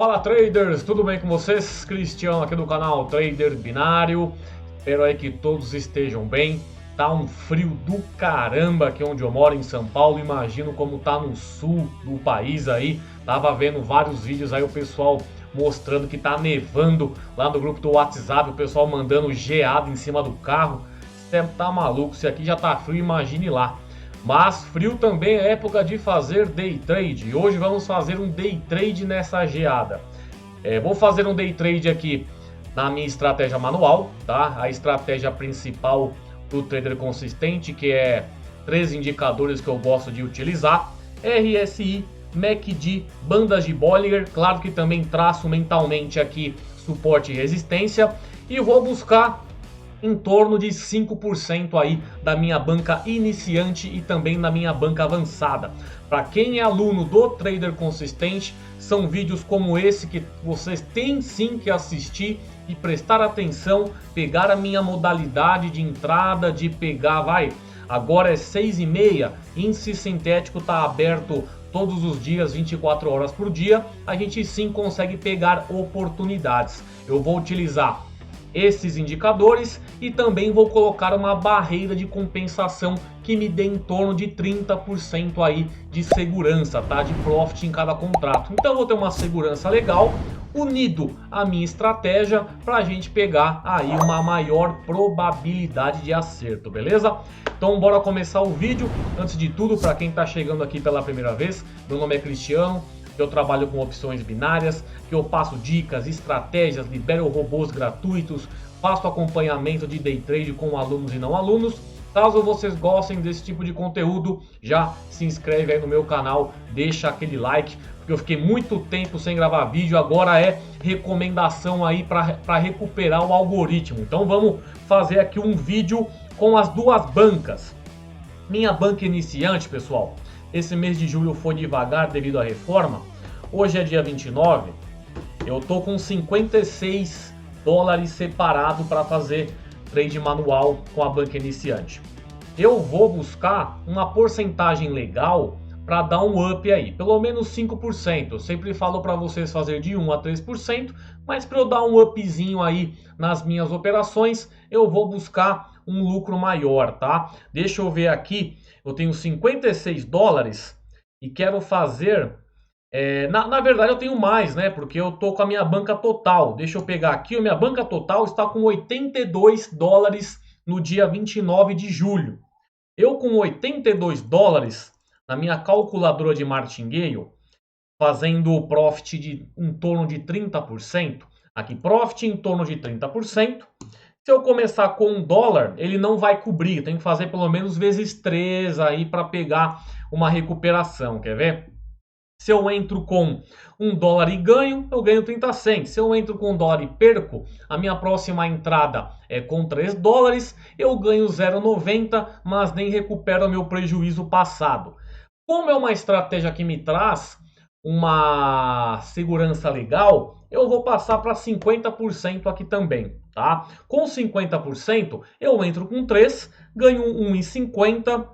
Fala traders, tudo bem com vocês? Cristiano aqui do canal Trader Binário. Espero aí que todos estejam bem. Tá um frio do caramba aqui onde eu moro, em São Paulo. Imagino como tá no sul do país aí. Tava vendo vários vídeos aí, o pessoal mostrando que tá nevando lá no grupo do WhatsApp. O pessoal mandando geada em cima do carro. Você tá maluco, se aqui já tá frio, imagine lá. Mas frio também é época de fazer day trade. E hoje vamos fazer um day trade nessa geada. Vou fazer um day trade aqui na minha estratégia manual, tá? A estratégia principal do trader consistente, que é 3 indicadores que eu gosto de utilizar: RSI, MACD, bandas de Bollinger. Claro que também traço mentalmente aqui suporte e resistência. E vou buscar em torno de 5% aí da minha banca iniciante e também na minha banca avançada. Para quem é aluno do Trader Consistente, são vídeos como esse que vocês têm sim que assistir e prestar atenção, pegar a minha modalidade de entrada, de pegar, agora é 6h30, índice sintético está aberto todos os dias, 24 horas por dia, a gente sim consegue pegar oportunidades. Eu vou utilizar esses indicadores e também vou colocar uma barreira de compensação que me dê em torno de 30% aí de segurança, tá? De profit em cada contrato. Então eu vou ter uma segurança legal unido à minha estratégia para a gente pegar aí uma maior probabilidade de acerto, beleza? Então bora começar o vídeo. Antes de tudo, para quem está chegando aqui pela primeira vez, meu nome é Cristiano. Eu trabalho com opções binárias, que eu passo dicas, estratégias, libero robôs gratuitos, faço acompanhamento de day trade com alunos e não alunos. Caso vocês gostem desse tipo de conteúdo, já se inscreve aí no meu canal, deixa aquele like, porque eu fiquei muito tempo sem gravar vídeo, agora é recomendação aí para recuperar o algoritmo. Então vamos fazer aqui um vídeo com as duas bancas. Minha banca iniciante, pessoal, esse mês de julho foi devagar devido à reforma. Hoje é dia 29, eu tô com 56 dólares separado para fazer trade manual com a banca iniciante. Eu vou buscar uma porcentagem legal para dar um up aí, pelo menos 5%. Eu sempre falo para vocês fazer de 1 a 3%, mas para eu dar um upzinho aí nas minhas operações, eu vou buscar um lucro maior, tá? Deixa eu ver aqui, eu tenho 56 dólares e quero fazer... Na verdade eu tenho mais, né? Porque eu tô com a minha banca total. Deixa eu pegar aqui, a minha banca total está com 82 dólares no dia 29 de julho. Eu com 82 dólares na minha calculadora de martingale, fazendo profit de em torno de 30%. Aqui, profit em torno de 30%. Se eu começar com $1, ele não vai cobrir. Tem que fazer pelo menos vezes 3 aí para pegar uma recuperação. Quer ver? Se eu entro com $1 e ganho, eu ganho 30 cents. Se eu entro com $1 e perco, a minha próxima entrada é com 3 dólares, eu ganho 0,90, mas nem recupero o meu prejuízo passado. Como é uma estratégia que me traz uma segurança legal, eu vou passar para 50% aqui também, tá? Com 50%, eu entro com 3, ganho 1,50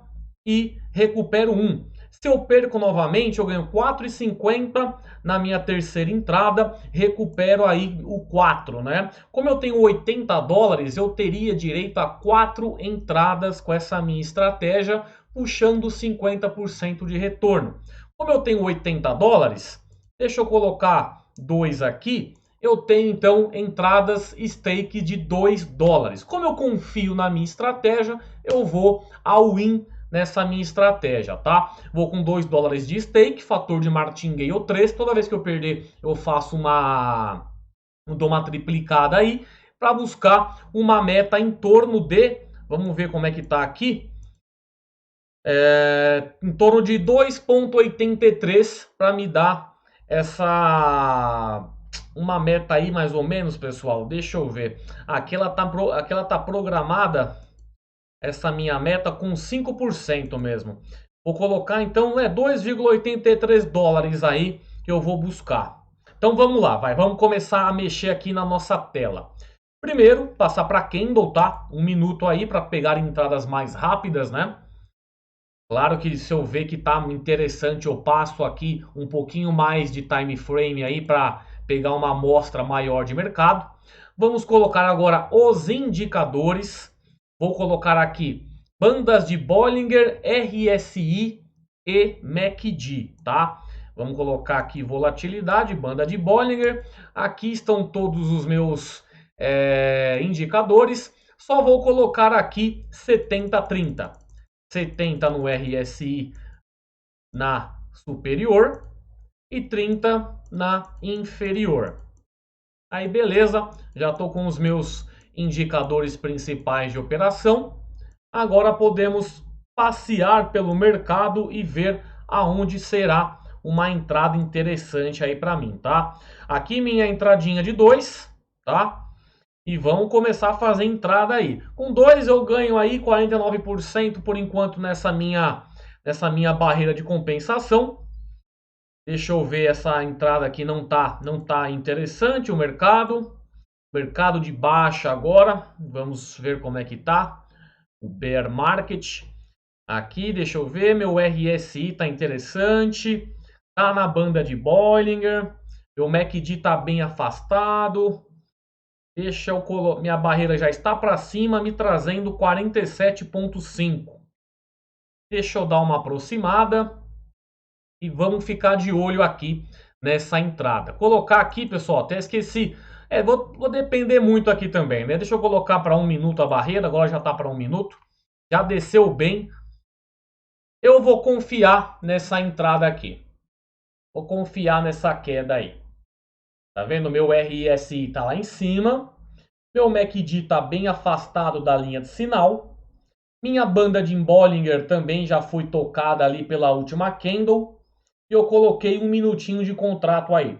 e recupero 1. Se eu perco novamente, eu ganho 4,50 na minha terceira entrada, recupero aí o 4, né? Como eu tenho 80 dólares, eu teria direito a 4 entradas com essa minha estratégia, puxando 50% de retorno. Como eu tenho 80 dólares, deixa eu colocar 2 aqui, eu tenho então entradas stake de 2 dólares. Como eu confio na minha estratégia, eu vou all in nessa minha estratégia, tá? Vou com 2 dólares de stake, fator de martingale 3. Toda vez que eu perder, eu faço dou uma triplicada aí para buscar uma meta em torno de, vamos ver como é que tá aqui, em torno de 2,83 para me dar uma meta aí mais ou menos, pessoal. Deixa eu ver. Aqui ela tá programada, essa minha meta, com 5% mesmo. Vou colocar então 2,83 dólares aí que eu vou buscar. Então vamos lá, vamos começar a mexer aqui na nossa tela. Primeiro, passar para Candle, tá? 1 minuto aí para pegar entradas mais rápidas, né? Claro que se eu ver que tá interessante, eu passo aqui um pouquinho mais de time frame aí para pegar uma amostra maior de mercado. Vamos colocar agora os indicadores. Vou colocar aqui bandas de Bollinger, RSI e MACD, tá? Vamos colocar aqui volatilidade, banda de Bollinger. Aqui estão todos os meus indicadores. Só vou colocar aqui 70-30. 70 no RSI na superior e 30 na inferior. Aí beleza, já estou com os meus indicadores principais de operação. Agora podemos passear pelo mercado e ver aonde será uma entrada interessante aí para mim, tá? Aqui minha entradinha de 2, tá? E vamos começar a fazer entrada aí. Com 2 eu ganho aí 49% por enquanto nessa minha barreira de compensação. Deixa eu ver, essa entrada aqui não tá interessante o mercado. Mercado de baixa agora. Vamos ver como é que tá o bear market. Aqui, deixa eu ver, meu RSI tá interessante. Tá na banda de Bollinger. Meu MACD tá bem afastado. Deixa eu colocar, minha barreira já está para cima, me trazendo 47,5. Deixa eu dar uma aproximada e vamos ficar de olho aqui nessa entrada. Colocar aqui, pessoal, até esqueci. Vou depender muito aqui também, né? Deixa eu colocar para 1 minuto a barreira, agora já está para 1 minuto. Já desceu bem. Eu vou confiar nessa entrada aqui. Vou confiar nessa queda aí. Tá vendo? Meu RSI tá lá em cima. Meu MACD tá bem afastado da linha de sinal. Minha banda de Bollinger também já foi tocada ali pela última candle. E eu coloquei 1 minutinho de contrato aí.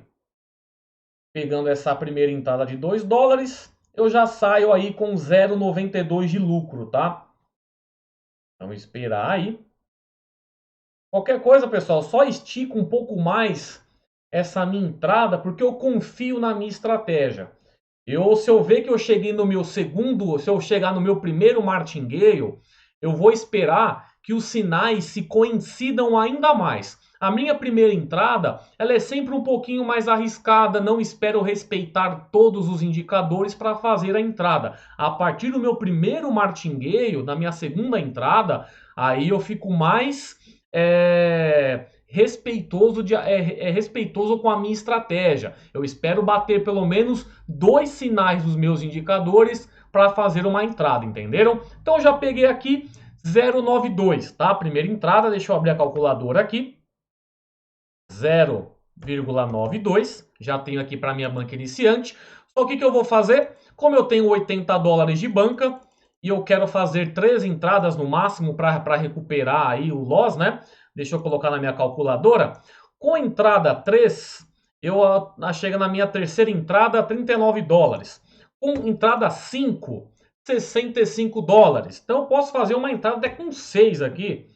Pegando essa primeira entrada de 2 dólares, eu já saio aí com 0,92 de lucro, tá? Vamos esperar aí. Qualquer coisa, pessoal, só estico um pouco mais essa minha entrada, porque eu confio na minha estratégia. Se eu ver que eu cheguei no meu segundo, se eu chegar no meu primeiro martingale, eu vou esperar que os sinais se coincidam ainda mais. A minha primeira entrada, ela é sempre um pouquinho mais arriscada, não espero respeitar todos os indicadores para fazer a entrada. A partir do meu primeiro martingale, na minha segunda entrada, aí eu fico mais respeitoso com a minha estratégia. Eu espero bater pelo menos 2 sinais dos meus indicadores para fazer uma entrada, entenderam? Então já peguei aqui 0,92, tá? Primeira entrada, deixa eu abrir a calculadora aqui. 0,92, já tenho aqui para minha banca iniciante. Só que eu vou fazer? Como eu tenho 80 dólares de banca e eu quero fazer 3 entradas no máximo para recuperar aí o loss, né? Deixa eu colocar na minha calculadora. Com entrada 3, chega na minha terceira entrada 39 dólares. Com entrada 5, 65 dólares. Então eu posso fazer uma entrada até com 6 aqui.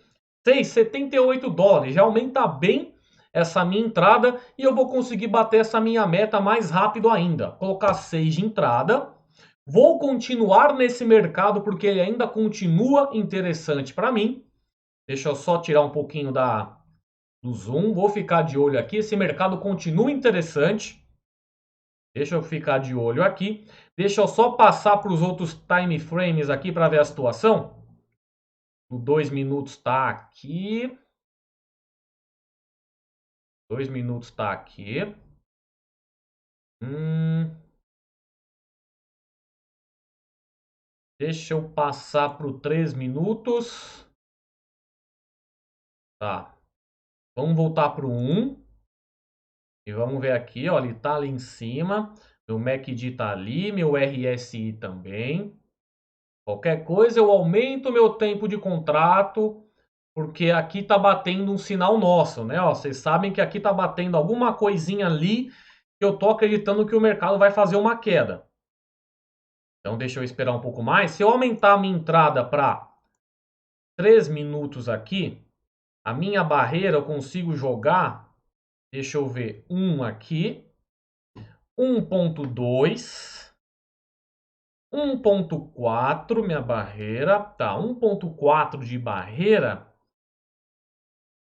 6, 78 dólares. Já aumenta bem essa minha entrada e eu vou conseguir bater essa minha meta mais rápido ainda. Colocar 6 de entrada. Vou continuar nesse mercado porque ele ainda continua interessante para mim. Deixa eu só tirar um pouquinho do zoom. Vou ficar de olho aqui. Esse mercado continua interessante. Deixa eu ficar de olho aqui. Deixa eu só passar para os outros time frames aqui para ver a situação. O 2 minutos está aqui. 2 minutos está aqui. Deixa eu passar para o 3 minutos. Tá. Vamos voltar para o 1. E vamos ver aqui, ó, ele tá ali em cima. Meu MACD tá ali, meu RSI também. Qualquer coisa eu aumento meu tempo de contrato, porque aqui tá batendo um sinal nosso, né? Ó, vocês sabem que aqui tá batendo alguma coisinha ali que eu tô acreditando que o mercado vai fazer uma queda. Então deixa eu esperar um pouco mais. Se eu aumentar a minha entrada para 3 minutos aqui, a minha barreira eu consigo jogar, deixa eu ver, 1 aqui, 1,2, 1,4 minha barreira, tá, 1,4 de barreira.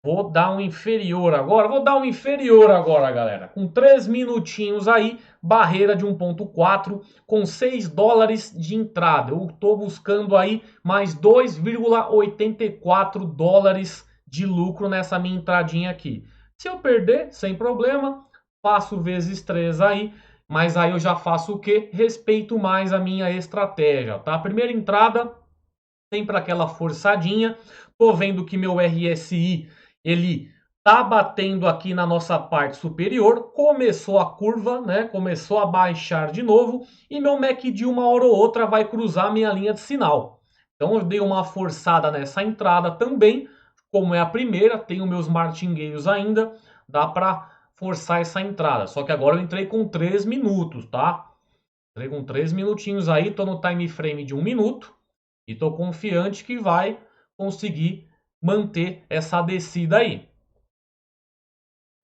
Vou dar um inferior agora. Vou dar um inferior agora, galera. Com 3 minutinhos aí, barreira de 1,4 com 6 dólares de entrada. Eu estou buscando aí mais 2,84 dólares de lucro nessa minha entradinha aqui. Se eu perder, sem problema, faço vezes 3 aí. Mas aí eu já faço o quê? Respeito mais a minha estratégia, tá? Primeira entrada, sempre aquela forçadinha. Tô vendo que meu RSI ele tá batendo aqui na nossa parte superior, começou a curva, né? Começou a baixar de novo e meu MACD uma hora ou outra vai cruzar minha linha de sinal. Então eu dei uma forçada nessa entrada também, como é a primeira, tenho meus martingueiros ainda, dá para forçar essa entrada. Só que agora eu entrei com 3 minutos, tá? Entrei com 3 minutinhos aí, tô no time frame de 1 minuto. E estou confiante que vai conseguir manter essa descida aí.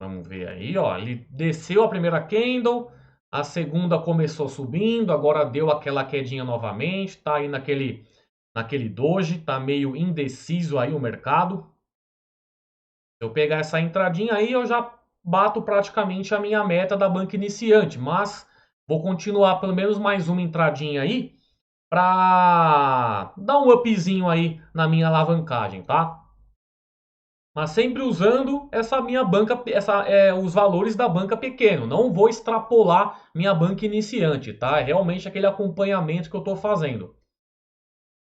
Vamos ver aí, ó. Ele desceu a primeira candle, a segunda começou subindo, agora deu aquela quedinha novamente, tá aí naquele doji, tá meio indeciso aí o mercado. Se eu pegar essa entradinha aí, eu já bato praticamente a minha meta da banca iniciante, mas vou continuar pelo menos mais uma entradinha aí para dar um upzinho aí na minha alavancagem, tá? Mas sempre usando essa minha banca, os valores da banca pequeno. Não vou extrapolar minha banca iniciante, tá? É realmente aquele acompanhamento que eu estou fazendo.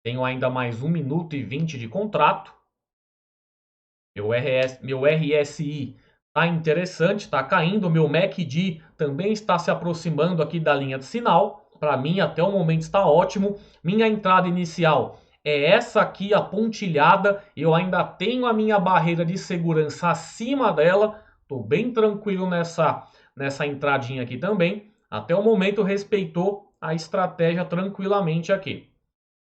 Tenho ainda mais 1 minuto e 20 de contrato. Meu RSI tá interessante, está caindo. Meu MACD também está se aproximando aqui da linha de sinal. Para mim, até o momento está ótimo. Minha entrada inicial é essa aqui, a pontilhada. Eu ainda tenho a minha barreira de segurança acima dela. Estou bem tranquilo nessa entradinha aqui também. Até o momento respeitou a estratégia tranquilamente aqui.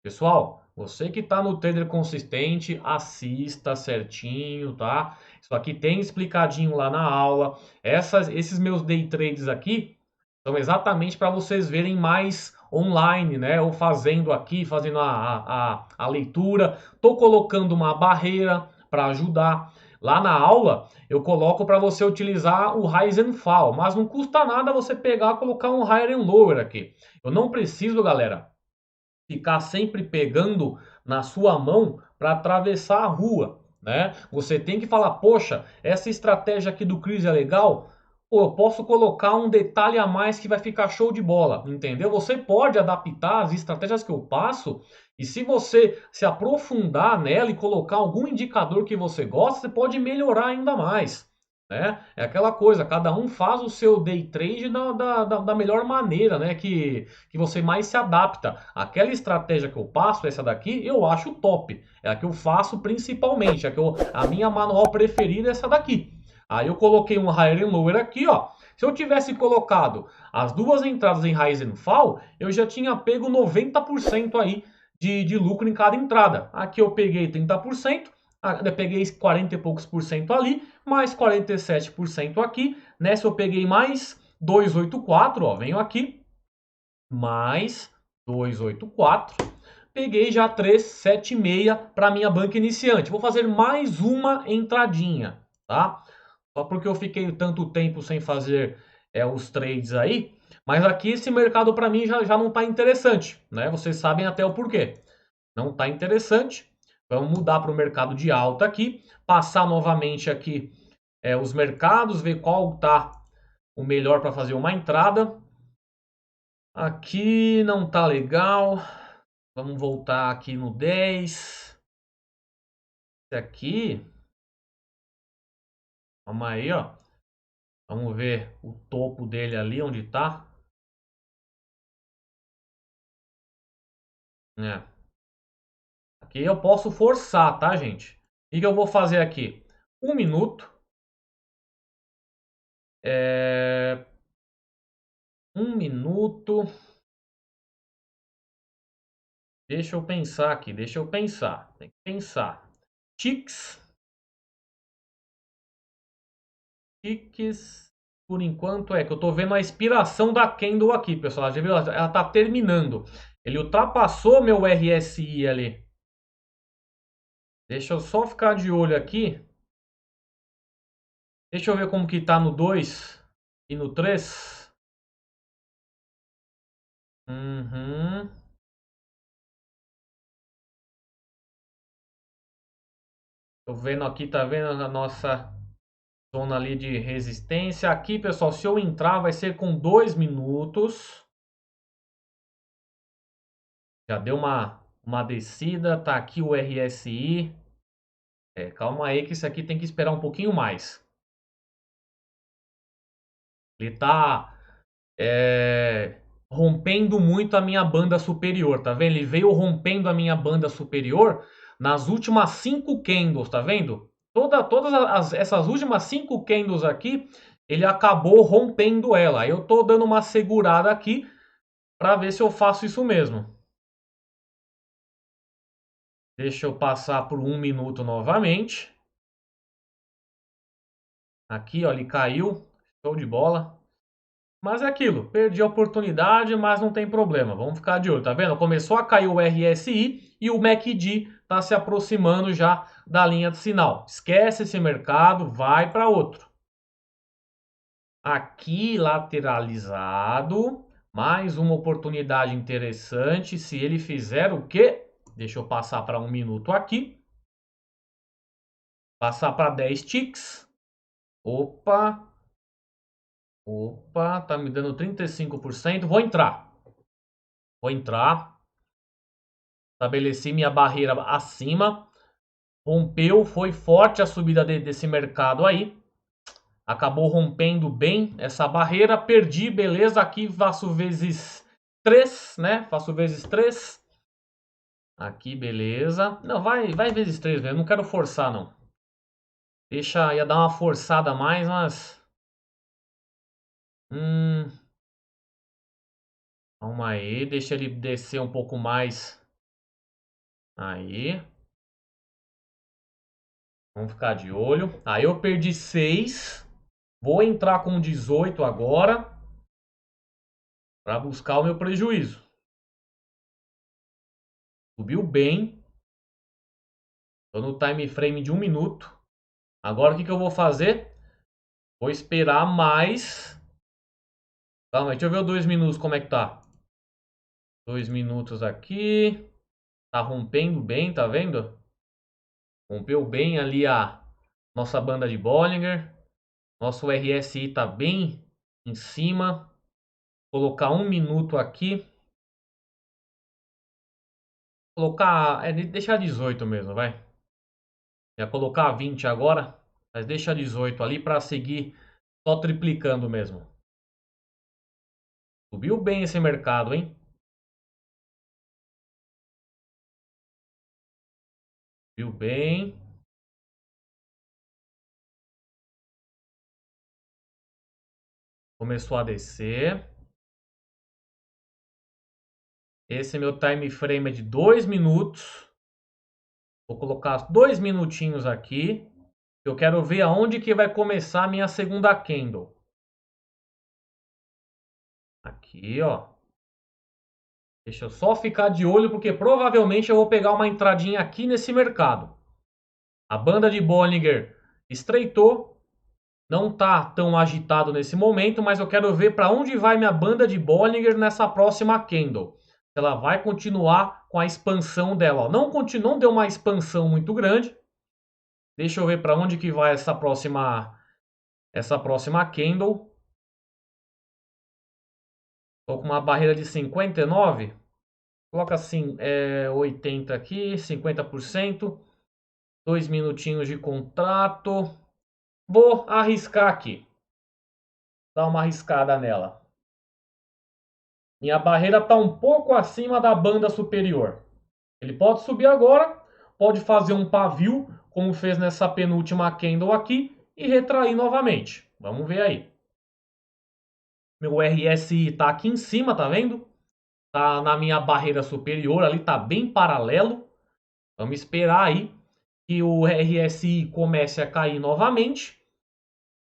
Pessoal, você que está no trader consistente, assista certinho, tá? Isso aqui tem explicadinho lá na aula. Esses meus day trades aqui são exatamente para vocês verem mais online, né? Ou fazendo aqui, fazendo a leitura. Estou colocando uma barreira para ajudar. Lá na aula, eu coloco para você utilizar o Rise and Fall, mas não custa nada você pegar e colocar um Higher and Lower aqui. Eu não preciso, galera, ficar sempre pegando na sua mão para atravessar a rua, né? Você tem que falar, poxa, essa estratégia aqui do Chris é legal. Pô, eu posso colocar um detalhe a mais que vai ficar show de bola, entendeu? Você pode adaptar as estratégias que eu passo e se você se aprofundar nela e colocar algum indicador que você gosta, você pode melhorar ainda mais, né? É aquela coisa, cada um faz o seu day trade da melhor maneira, né? Que você mais se adapta. Aquela estratégia que eu passo, essa daqui, eu acho top. É a que eu faço principalmente. A minha manual preferida é essa daqui. Aí eu coloquei um higher and lower aqui, ó. Se eu tivesse colocado as duas entradas em rise and fall, eu já tinha pego 90% aí de lucro em cada entrada. Aqui eu peguei 30%. Eu peguei 40 e poucos por cento ali, mais 47% aqui. Nessa eu peguei mais 284, ó, venho aqui, mais 284. Peguei já 376 para minha banca iniciante. Vou fazer mais uma entradinha, tá? Só porque eu fiquei tanto tempo sem fazer os trades aí. Mas aqui esse mercado para mim já não está interessante, né? Vocês sabem até o porquê. Não está interessante. Vamos mudar para o mercado de alta aqui. Passar novamente aqui os mercados, ver qual está o melhor para fazer uma entrada. Aqui não está legal. Vamos voltar aqui no 10. Esse aqui. Vamos aí, ó. Vamos ver o topo dele ali, onde está. Aqui eu posso forçar, tá, gente? O que eu vou fazer aqui? 1 minuto. 1 minuto. Deixa eu pensar aqui, deixa eu pensar. Tem que pensar. Ticks. Ticks. Por enquanto que eu tô vendo a expiração da candle aqui, pessoal. Já viu? Ela tá terminando. Ele ultrapassou meu RSI ali. Deixa eu só ficar de olho aqui. Deixa eu ver como que tá no 2 e no 3. Uhum. Tô vendo aqui, tá vendo a nossa zona ali de resistência. Aqui, pessoal, se eu entrar, vai ser com 2 minutos. Já deu uma descida. Tá aqui o RSI. Calma aí que isso aqui tem que esperar um pouquinho mais. Ele tá rompendo muito a minha banda superior, tá vendo? Ele veio rompendo a minha banda superior nas últimas 5 candles, tá vendo? Todas essas últimas 5 candles aqui, ele acabou rompendo ela. Eu tô dando uma segurada aqui para ver se eu faço isso mesmo. Deixa eu passar por 1 minuto novamente. Aqui, ó, ele caiu. Show de bola. Mas é aquilo, perdi a oportunidade, mas não tem problema. Vamos ficar de olho, tá vendo? Começou a cair o RSI e o MACD está se aproximando já da linha de sinal. Esquece esse mercado, vai para outro. Aqui lateralizado, mais uma oportunidade interessante. Se ele fizer o quê? Deixa eu passar para 1 minuto aqui. Passar para 10 ticks. Opa, opa, tá me dando 35%. Vou entrar. Vou entrar. Estabeleci minha barreira acima. Rompeu, foi forte a subida desse mercado aí. Acabou rompendo bem essa barreira. Perdi, beleza. Aqui faço vezes 3, né? Faço vezes 3. Aqui, beleza. Não, vai vezes 3, velho. Não quero forçar, não. Ia dar uma forçada a mais, mas... Calma aí. Deixa ele descer um pouco mais. Aí. Vamos ficar de olho. Aí eu perdi 6. Vou entrar com 18 agora. Para buscar o meu prejuízo. Subiu bem. Estou no time frame de 1 minuto. Agora o que eu vou fazer? Vou esperar mais. Calma aí, deixa eu ver o 2 minutos como é que tá. 2 minutos aqui. Tá rompendo bem, tá vendo? Rompeu bem ali a nossa banda de Bollinger. Nosso RSI tá bem em cima. Vou colocar 1 minuto aqui. Colocar, deixar 18 mesmo, vai. Ia colocar 20 agora, mas deixa 18 ali para seguir só triplicando mesmo. Subiu bem esse mercado, hein? Subiu bem. Começou a descer. Esse meu time frame é de 2 minutos. Vou colocar 2 minutinhos aqui. Eu quero ver aonde que vai começar a minha segunda candle. Aqui, ó. Deixa eu só ficar de olho, porque provavelmente eu vou pegar uma entradinha aqui nesse mercado. A banda de Bollinger estreitou. Não tá tão agitado nesse momento, mas eu quero ver para onde vai minha banda de Bollinger nessa próxima candle. Ela vai continuar com a expansão dela. Ó. Não deu uma expansão muito grande. Deixa eu ver para onde que vai essa próxima candle. Estou com uma barreira de 59. Coloca assim, 80 aqui, 50%. 2 minutinhos de contrato. Vou arriscar aqui. Dar uma arriscada nela. Minha barreira está um pouco acima da banda superior. Ele pode subir agora, pode fazer um pavio, como fez nessa penúltima candle aqui, e retrair novamente. Vamos ver aí. Meu RSI está aqui em cima, tá vendo? Tá na minha barreira superior, ali tá bem paralelo. Vamos esperar aí que o RSI comece a cair novamente.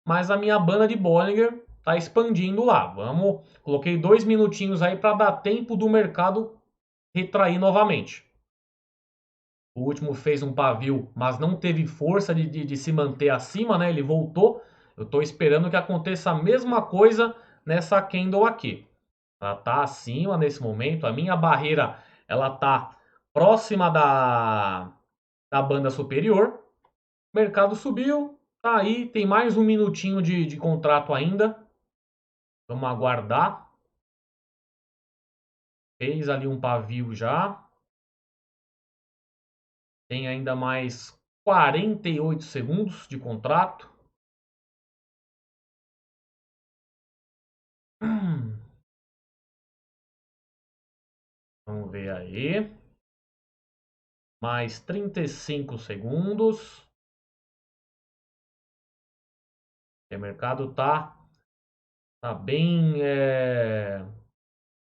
Mas a minha banda de Bollinger tá expandindo lá. Coloquei 2 minutinhos aí para dar tempo do mercado retrair novamente. O último fez um pavio, mas não teve força de se manter acima, né? Ele voltou. Eu estou esperando que aconteça a mesma coisa nessa candle aqui. Ela está acima nesse momento. A minha barreira ela está próxima da banda superior. O mercado subiu. Tá aí, tem mais um minutinho de contrato ainda. Vamos aguardar. Fez ali um pavio já. Tem ainda mais 48 segundos de contrato. Vamos ver aí. Mais 35 segundos. O mercado tá bem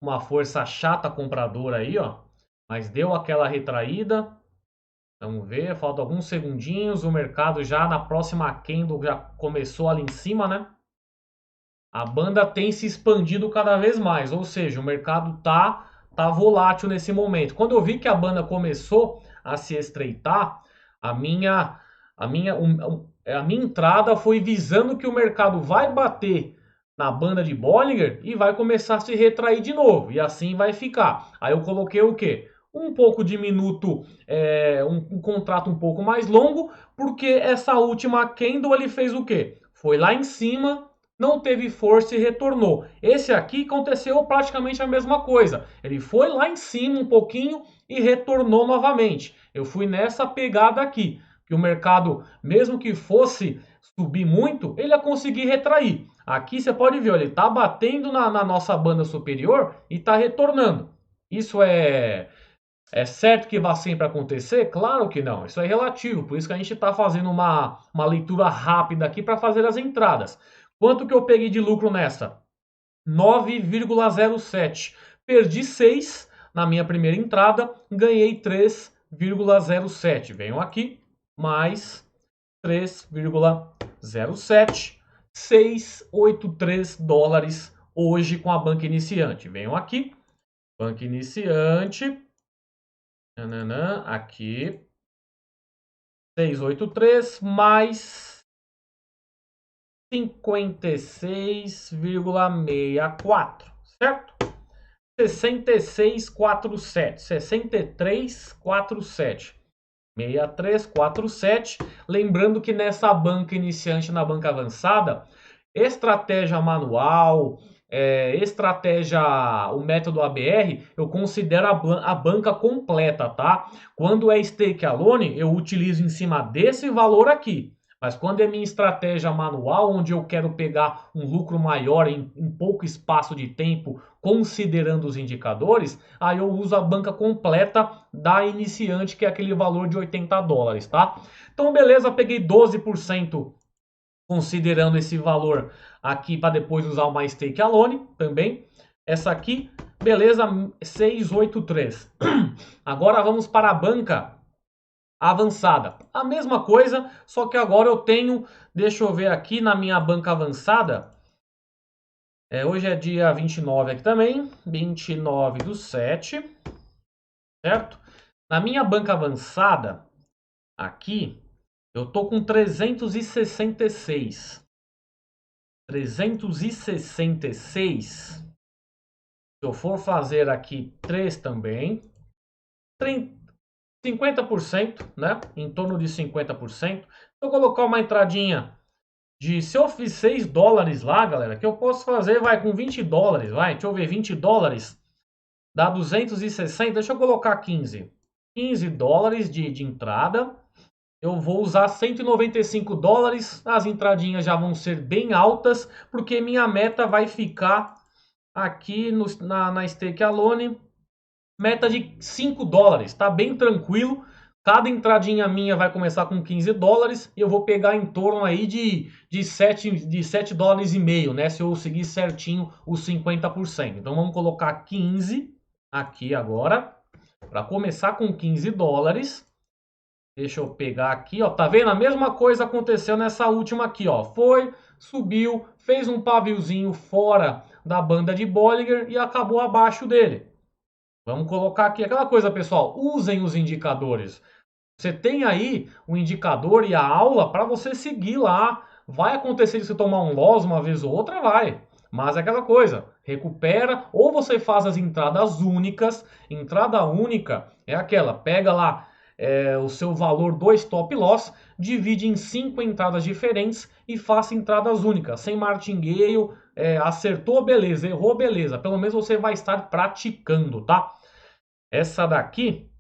uma força chata compradora aí, ó. Mas deu aquela retraída. Vamos ver, falta alguns segundinhos. O mercado já na próxima candle já começou ali em cima, né? A banda tem se expandido cada vez mais, ou seja, o mercado tá volátil nesse momento. Quando eu vi que a banda começou a se estreitar, a minha entrada foi visando que o mercado vai bater na banda de Bollinger e vai começar a se retrair de novo, e assim vai ficar. Aí eu coloquei o quê? Um pouco de minuto, um contrato um pouco mais longo, porque essa última candle ele fez o quê? Foi lá em cima, não teve força e retornou. Esse aqui aconteceu praticamente a mesma coisa. Ele foi lá em cima um pouquinho e retornou novamente. Eu fui nessa pegada aqui, que o mercado, mesmo que fosse subir muito, ele ia conseguir retrair. Aqui você pode ver, ele está batendo na nossa banda superior e está retornando. Isso é certo que vai sempre acontecer? Claro que não. Isso é relativo. Por isso que a gente está fazendo uma leitura rápida aqui para fazer as entradas. Quanto que eu peguei de lucro nessa? 9,07. Perdi 6 na minha primeira entrada, ganhei 3,07. Venho aqui, mais 3,07. 683 dólares hoje com a banca iniciante. Venho aqui, banca iniciante. Aqui. 683 mais 56,64, certo? 6647, 6347, 6347. Lembrando que nessa banca iniciante, na banca avançada, estratégia manual, estratégia, o método ABR, eu considero a banca completa, tá? Quando é stake alone, eu utilizo em cima desse valor aqui. Mas quando é minha estratégia manual, onde eu quero pegar um lucro maior em pouco espaço de tempo, considerando os indicadores, aí eu uso a banca completa da iniciante, que é aquele valor de 80 dólares, tá? Então, beleza, peguei 12%, considerando esse valor aqui para depois usar uma stake alone também. Essa aqui, beleza, 683. Agora vamos para a banca avançada. A mesma coisa, só que agora eu tenho, deixa eu ver aqui na minha banca avançada. Hoje é dia 29 aqui também, 29/7, certo? Na minha banca avançada, aqui, eu tô com 366. 366. Se eu for fazer aqui 3 também, 50%, né? Em torno de 50%. Se eu colocar uma entradinha se eu fiz 6 dólares lá, galera, que eu posso fazer, vai, com 20 dólares, vai, deixa eu ver, 20 dólares, dá 260, deixa eu colocar 15. 15 dólares de entrada. Eu vou usar 195 dólares, as entradinhas já vão ser bem altas, porque minha meta vai ficar aqui na stake alone, meta de 5 dólares, tá bem tranquilo. Cada entradinha minha vai começar com 15 dólares e eu vou pegar em torno aí de 7 dólares e meio, né? Se eu seguir certinho os 50%. Então vamos colocar 15 aqui agora, para começar com 15 dólares. Deixa eu pegar aqui, ó. Tá vendo? A mesma coisa aconteceu nessa última aqui, ó. Foi, subiu, fez um paviozinho fora da banda de Bollinger e acabou abaixo dele. Vamos colocar aqui aquela coisa, pessoal. Usem os indicadores. Você tem aí o indicador e a aula para você seguir lá Vai acontecer de você tomar um loss uma vez ou outra? Vai. Mas é aquela coisa, recupera ou você faz as entradas únicas. Entrada única é aquela, pega lá o seu valor do stop loss, divide em 5 entradas diferentes e faça entradas únicas, sem martingale, acertou, beleza, errou, beleza. Pelo menos você vai estar praticando, tá? Essa daqui,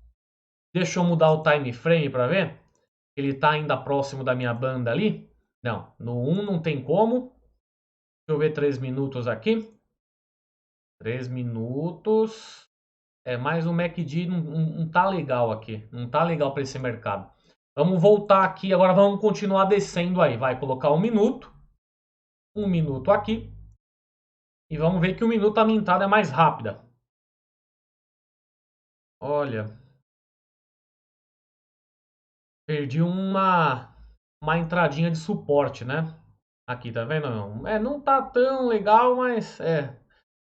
deixa eu mudar o time frame para ver. Ele tá ainda próximo da minha banda ali. Não, no 1 não tem como. Deixa eu ver 3 minutos aqui. 3 minutos. Mas o MACD não tá legal aqui. Não tá legal para esse mercado. Vamos voltar aqui. Agora vamos continuar descendo aí. Vai colocar 1 minuto. 1 minuto aqui. E vamos ver que o minuto a mintada é mais rápida. Olha. Perdi uma entradinha de suporte, né? Aqui, tá vendo? Não tá tão legal, mas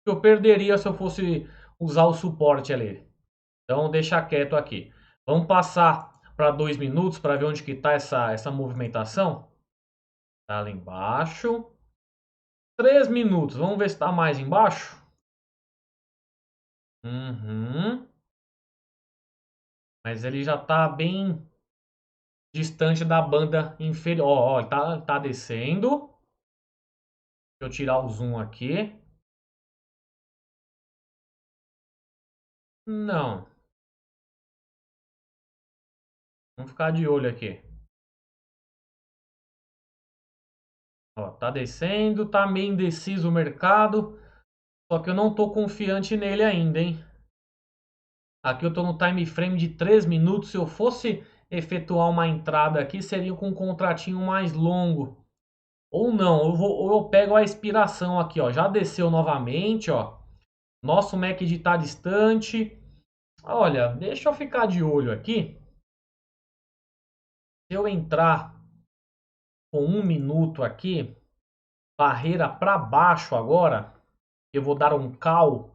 eu perderia se eu fosse usar o suporte ali. Então deixa quieto aqui. Vamos passar para 2 minutos para ver onde que tá essa movimentação. Tá lá embaixo. 3 minutos. Vamos ver se tá mais embaixo. Uhum. Mas ele já tá bem distante da banda inferior. Ó, ele tá descendo. Deixa eu tirar o zoom aqui. Não. Vamos ficar de olho aqui. Ó, tá descendo, tá meio indeciso o mercado. Só que eu não tô confiante nele ainda, hein? Aqui eu tô no time frame de 3 minutos. Se eu fosse efetuar uma entrada aqui, seria com um contratinho mais longo. Ou não, ou eu pego a expiração aqui, ó. Já desceu novamente, ó. Nosso MACD tá distante. Olha, deixa eu ficar de olho aqui. Se eu entrar com 1 minuto aqui, barreira para baixo agora, eu vou dar um call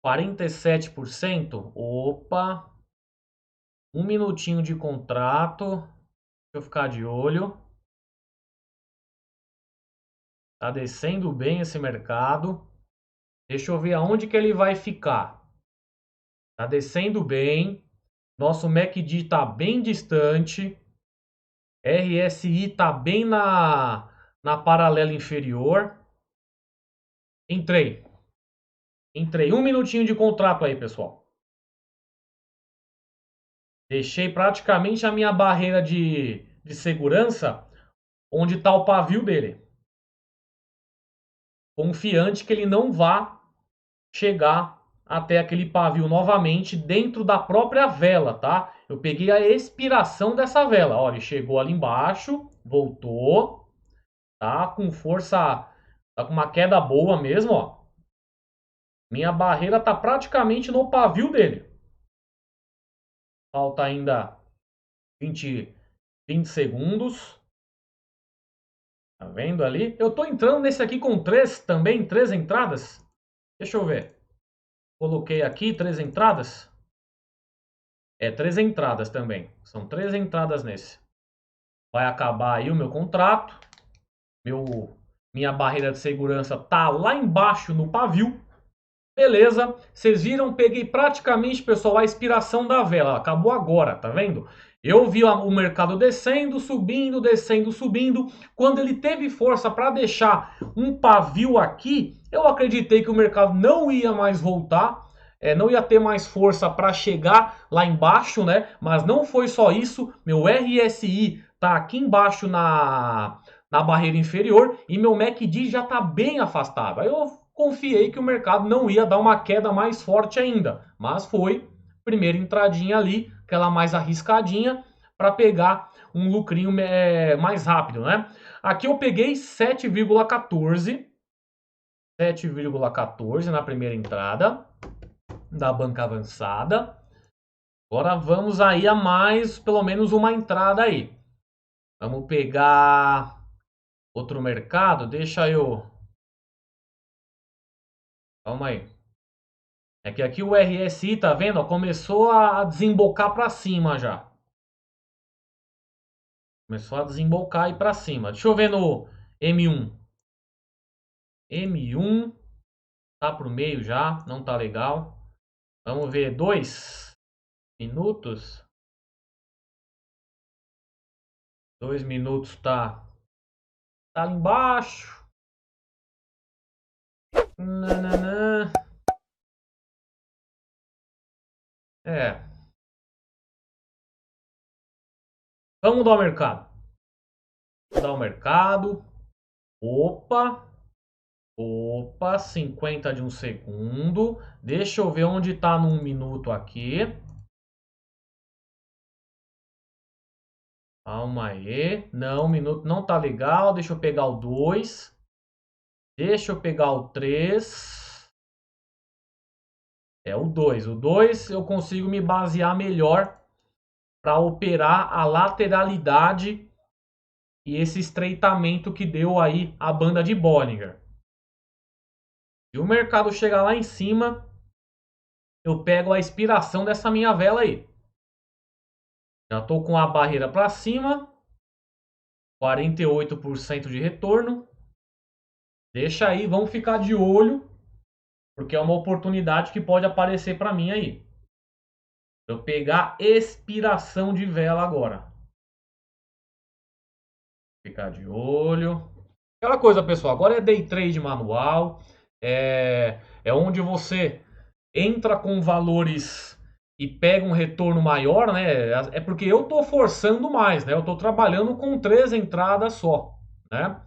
47%. Opa, 1 minutinho de contrato. Deixa eu ficar de olho. Tá descendo bem esse mercado. Deixa eu ver aonde que ele vai ficar. Tá descendo bem. Nosso MACD tá bem distante. RSI tá bem na paralela inferior. Entrei. 1 minutinho de contrato aí, pessoal. Deixei praticamente a minha barreira de segurança onde está o pavio dele. Confiante que ele não vá chegar até aquele pavio novamente dentro da própria vela, tá? Eu peguei a expiração dessa vela. Olha, ele chegou ali embaixo, voltou, tá? Com força, tá com uma queda boa mesmo, ó. Minha barreira tá praticamente no pavio dele. Falta ainda 20 segundos. Tá vendo ali? Eu tô entrando nesse aqui com 3 também, 3 entradas. Deixa eu ver. Coloquei aqui 3 entradas. 3 entradas também. São 3 entradas nesse. Vai acabar aí o meu contrato. Minha barreira de segurança tá lá embaixo no pavio. Beleza, vocês viram, peguei praticamente, pessoal, a expiração da vela. Acabou agora, tá vendo? Eu vi o mercado descendo, subindo, descendo, subindo. Quando ele teve força para deixar um pavio aqui, eu acreditei que o mercado não ia mais voltar. Não ia ter mais força para chegar lá embaixo, né? Mas não foi só isso. Meu RSI tá aqui embaixo na barreira inferior e meu MACD já tá bem afastado. Aí eu confiei que o mercado não ia dar uma queda mais forte ainda, mas foi primeira entradinha ali, aquela mais arriscadinha para pegar um lucrinho mais rápido, né? Aqui eu peguei 7,14 na primeira entrada da banca avançada. Agora vamos aí a mais, pelo menos uma entrada aí. Vamos pegar outro mercado, deixa eu... Calma aí. É que aqui o RSI, tá vendo? Começou a desembocar para cima já. Começou a desembocar e ir para cima. Deixa eu ver no M1. M1 tá pro meio já, não tá legal. Vamos ver 2 minutos. 2 minutos tá ali embaixo. Nananã. É. Vamos mudar o mercado. Mudar o mercado. Opa. Opa, 50 de um segundo. Deixa eu ver onde tá num minuto aqui. Calma aí. Não, um minuto não tá legal. Deixa eu pegar o 2. Deixa eu pegar o 3. É o 2. O 2 eu consigo me basear melhor para operar a lateralidade e esse estreitamento que deu aí a banda de Bollinger. Se o mercado chegar lá em cima, eu pego a expiração dessa minha vela aí. Já estou com a barreira para cima. 48% de retorno. Deixa aí, vamos ficar de olho, porque é uma oportunidade que pode aparecer para mim aí. Eu pegar expiração de vela agora. Ficar de olho. Aquela coisa, pessoal, agora é day trade manual. É onde você entra com valores e pega um retorno maior, né? É porque eu tô forçando mais, né? Eu tô trabalhando com 3 entradas só, né?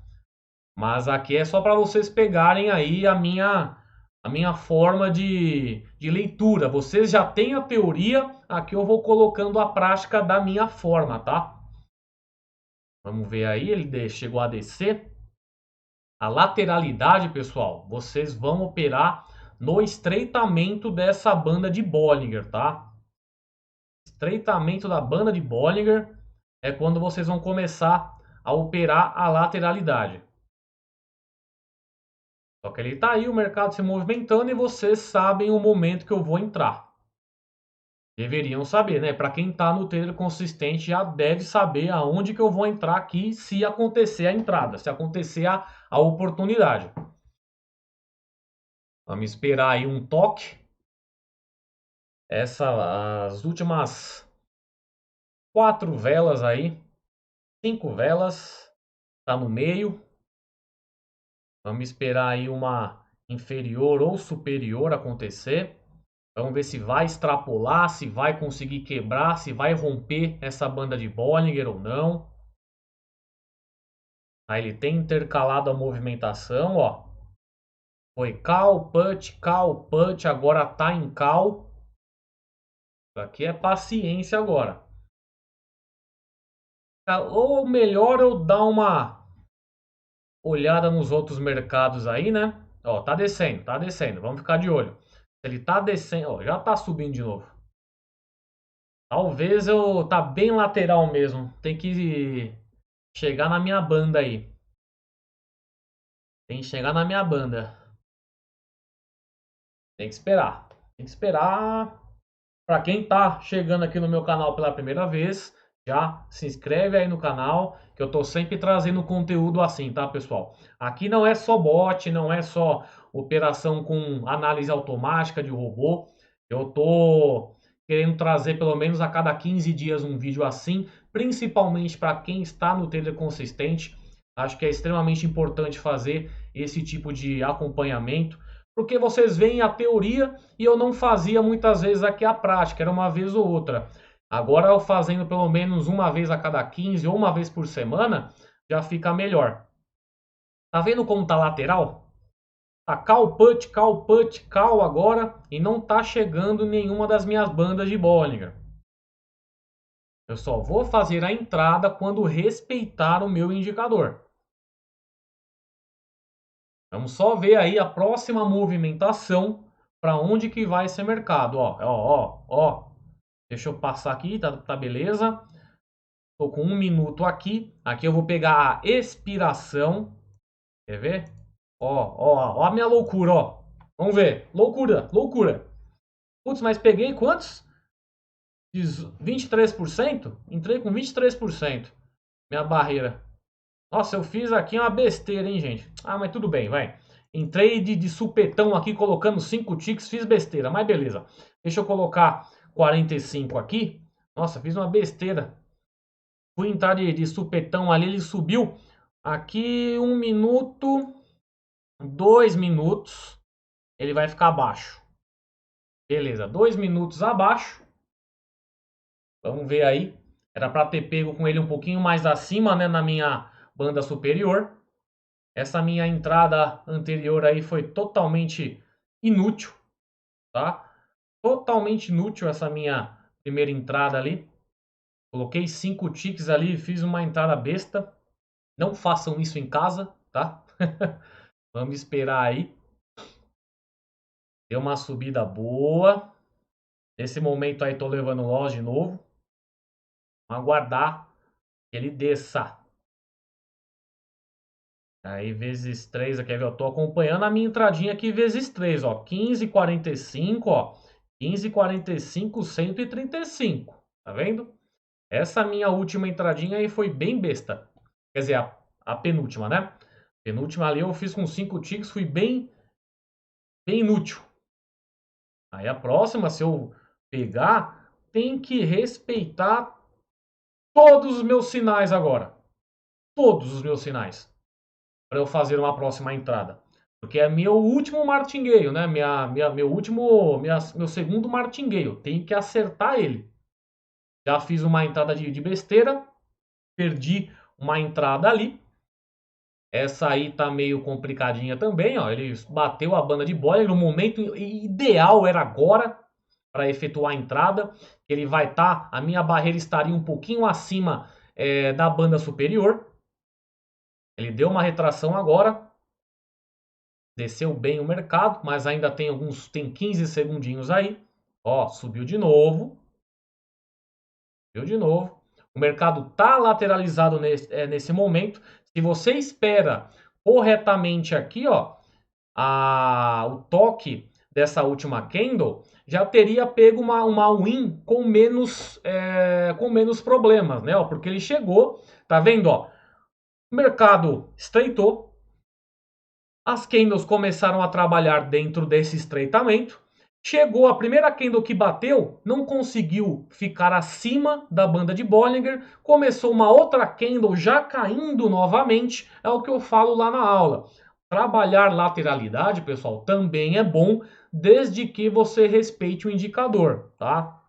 Mas aqui é só para vocês pegarem aí a minha forma de leitura. Vocês já têm a teoria, aqui eu vou colocando a prática da minha forma, tá? Vamos ver aí, ele chegou a descer. A lateralidade, pessoal, vocês vão operar no estreitamento dessa banda de Bollinger, tá? Estreitamento da banda de Bollinger é quando vocês vão começar a operar a lateralidade. Só que ele tá aí, o mercado se movimentando e vocês sabem o momento que eu vou entrar. Deveriam saber, né? Para quem tá no trader consistente já deve saber aonde que eu vou entrar aqui se acontecer a entrada, se acontecer a oportunidade. Vamos esperar aí um toque. As últimas 4 velas aí, 5 velas, tá no meio. Vamos esperar aí uma inferior ou superior acontecer. Vamos ver se vai extrapolar, se vai conseguir quebrar, se vai romper essa banda de Bollinger ou não. Aí ele tem intercalado a movimentação, ó. Foi call, put, agora tá em call. Isso aqui é paciência agora. Ou melhor eu dar uma olhada nos outros mercados aí, né? Ó, tá descendo, tá descendo. Vamos ficar de olho. Ele tá descendo, ó, já tá subindo de novo. Talvez eu tá bem lateral mesmo. Tem que chegar na minha banda aí. Tem que chegar na minha banda. Tem que esperar. Tem que esperar. Para quem tá chegando aqui no meu canal pela primeira vez, já se inscreve aí no canal, que eu tô sempre trazendo conteúdo assim, tá, pessoal? Aqui não é só bot, não é só operação com análise automática de robô. Eu tô querendo trazer pelo menos a cada 15 dias um vídeo assim, principalmente para quem está no trader consistente. Acho que é extremamente importante fazer esse tipo de acompanhamento, porque vocês veem a teoria e eu não fazia muitas vezes aqui a prática, era uma vez ou outra. Agora eu fazendo pelo menos uma vez a cada 15 ou uma vez por semana, já fica melhor. Tá vendo como tá lateral? Tá call put, call agora e não tá chegando nenhuma das minhas bandas de Bollinger. Eu só vou fazer a entrada quando respeitar o meu indicador. Vamos só ver aí a próxima movimentação para onde que vai esse mercado, ó. Deixa eu passar aqui, tá beleza. Tô com 1 minuto aqui. Aqui eu vou pegar a expiração. Quer ver? Ó a minha loucura, ó. Vamos ver. Loucura. Putz, mas peguei quantos? 23%? Entrei com 23%. minha barreira. Nossa, eu fiz aqui uma besteira, hein, gente. Ah, mas tudo bem, vai. Entrei de supetão aqui, colocando 5 ticks, fiz besteira, mas beleza. Deixa eu colocar 45 aqui. Nossa, fiz uma besteira. Fui entrar de supetão ali, ele subiu. Aqui 1 minuto, 2 minutos, ele vai ficar abaixo. Beleza, 2 minutos abaixo. Vamos ver aí. Era para ter pego com ele um pouquinho mais acima, né, na minha banda superior. Essa minha entrada anterior aí foi totalmente inútil, tá? Totalmente inútil essa minha primeira entrada ali. Coloquei 5 ticks ali e fiz uma entrada besta. Não façam isso em casa, tá? Vamos esperar aí. Deu uma subida boa. Nesse momento aí tô levando loss de novo. Vamos aguardar que ele desça. Aí vezes 3 aqui, eu tô acompanhando a minha entradinha aqui vezes 3, ó. 15,45, ó. 15,45, 135. Tá vendo? Essa minha última entradinha aí foi bem besta. Quer dizer, a penúltima, né? Penúltima ali eu fiz com 5 ticks, fui bem inútil. Aí a próxima, se eu pegar, tem que respeitar todos os meus sinais agora. Todos os meus sinais. Para eu fazer uma próxima entrada. Porque é meu último martingale, né? Meu segundo martingale. Tenho que acertar ele. Já fiz uma entrada de besteira. Perdi uma entrada ali. Essa aí tá meio complicadinha também, ó. Ele bateu a banda de Bollinger. O momento ideal era agora para efetuar a entrada. Ele vai estar, a minha barreira estaria um pouquinho acima da banda superior. Ele deu uma retração agora. Desceu bem o mercado, mas ainda tem 15 segundinhos aí. Ó, subiu de novo. Subiu de novo. O mercado tá lateralizado nesse momento. Se você espera corretamente aqui, ó, o toque dessa última candle, já teria pego uma win com menos problemas, né? Ó, porque ele chegou, tá vendo, ó? O mercado estreitou. As candles começaram a trabalhar dentro desse estreitamento. Chegou a primeira candle que bateu, não conseguiu ficar acima da banda de Bollinger. Começou uma outra candle já caindo novamente. É o que eu falo lá na aula. Trabalhar lateralidade, pessoal, também é bom, desde que você respeite o indicador, tá?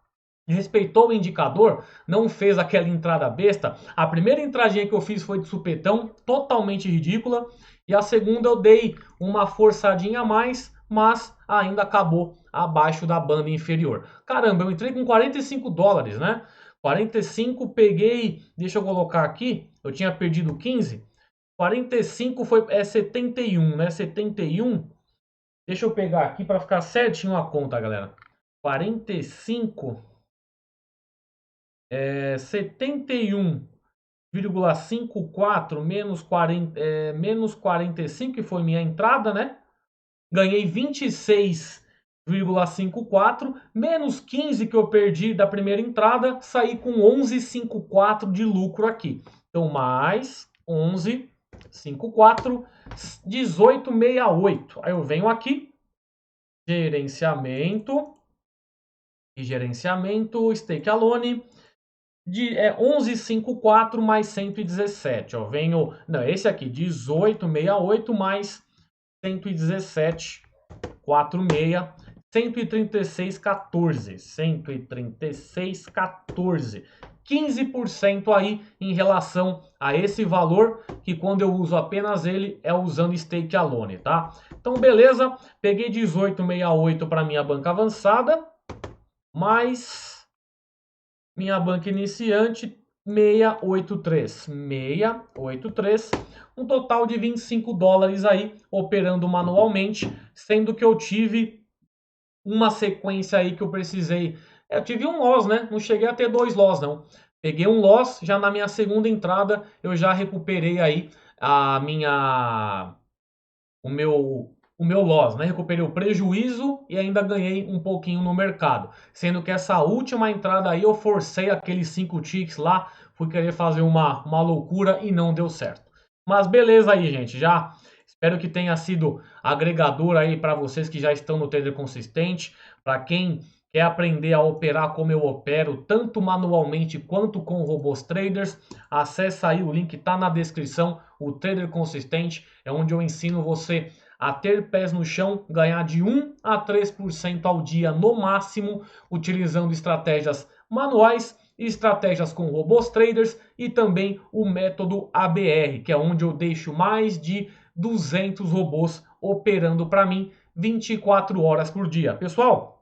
Respeitou o indicador, não fez aquela entrada besta. A primeira entradinha que eu fiz foi de supetão, totalmente ridícula. E a segunda eu dei uma forçadinha a mais, mas ainda acabou abaixo da banda inferior. Caramba, eu entrei com 45 dólares, né? 45, peguei, deixa eu colocar aqui, eu tinha perdido 15. 45 é 71, né? 71. Deixa eu pegar aqui para ficar certinho a conta, galera. 45 71,54 menos 45, que foi minha entrada, né? Ganhei 26,54, menos 15 que eu perdi da primeira entrada, saí com 11,54 de lucro aqui. Então, mais 11,54, 18,68. Aí eu venho aqui, gerenciamento, stake alone, de 11,54 mais 117, ó, venho, não, esse aqui, 18,68 mais 117,46, 136,14, 136,14, 15% aí em relação a esse valor, que quando eu uso apenas ele, é usando stake alone, tá? Então, beleza, peguei 18,68 para minha banca avançada, mais minha banca iniciante, 683, um total de 25 dólares aí, operando manualmente, sendo que eu tive uma sequência aí que eu precisei, eu tive um loss, né, não cheguei a ter 2 loss não, peguei um loss, já na minha segunda entrada, eu já recuperei aí o meu loss, né? Recuperei o prejuízo e ainda ganhei um pouquinho no mercado. Sendo que essa última entrada aí eu forcei aqueles 5 ticks lá, fui querer fazer uma loucura e não deu certo. Mas beleza aí, gente, já espero que tenha sido agregador aí para vocês que já estão no trader consistente, para quem quer aprender a operar como eu opero, tanto manualmente quanto com robôs traders, acessa aí, o link está na descrição, o Trader Consistente, é onde eu ensino você a ter pés no chão, ganhar de 1 a 3% ao dia no máximo, utilizando estratégias manuais, estratégias com robôs traders e também o método ABR, que é onde eu deixo mais de 200 robôs operando para mim 24 horas por dia. Pessoal,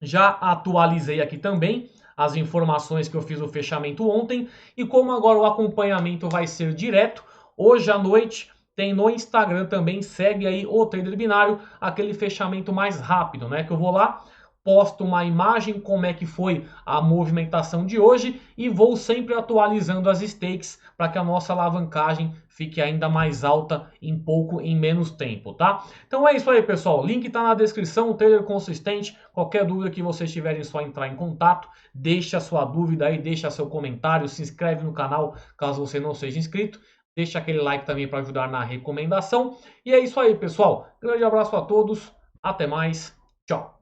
já atualizei aqui também as informações que eu fiz o fechamento ontem e como agora o acompanhamento vai ser direto, hoje à noite tem no Instagram também, segue aí o Trader Binário, aquele fechamento mais rápido, né? Que eu vou lá, posto uma imagem como é que foi a movimentação de hoje e vou sempre atualizando as stakes para que a nossa alavancagem fique ainda mais alta em menos tempo, tá? Então é isso aí, pessoal. Link tá na descrição, o Trader Consistente. Qualquer dúvida que vocês tiverem, é só entrar em contato. Deixa a sua dúvida aí, deixa seu comentário, se inscreve no canal caso você não seja inscrito. Deixa aquele like também para ajudar na recomendação. E é isso aí, pessoal. Grande abraço a todos. Até mais. Tchau.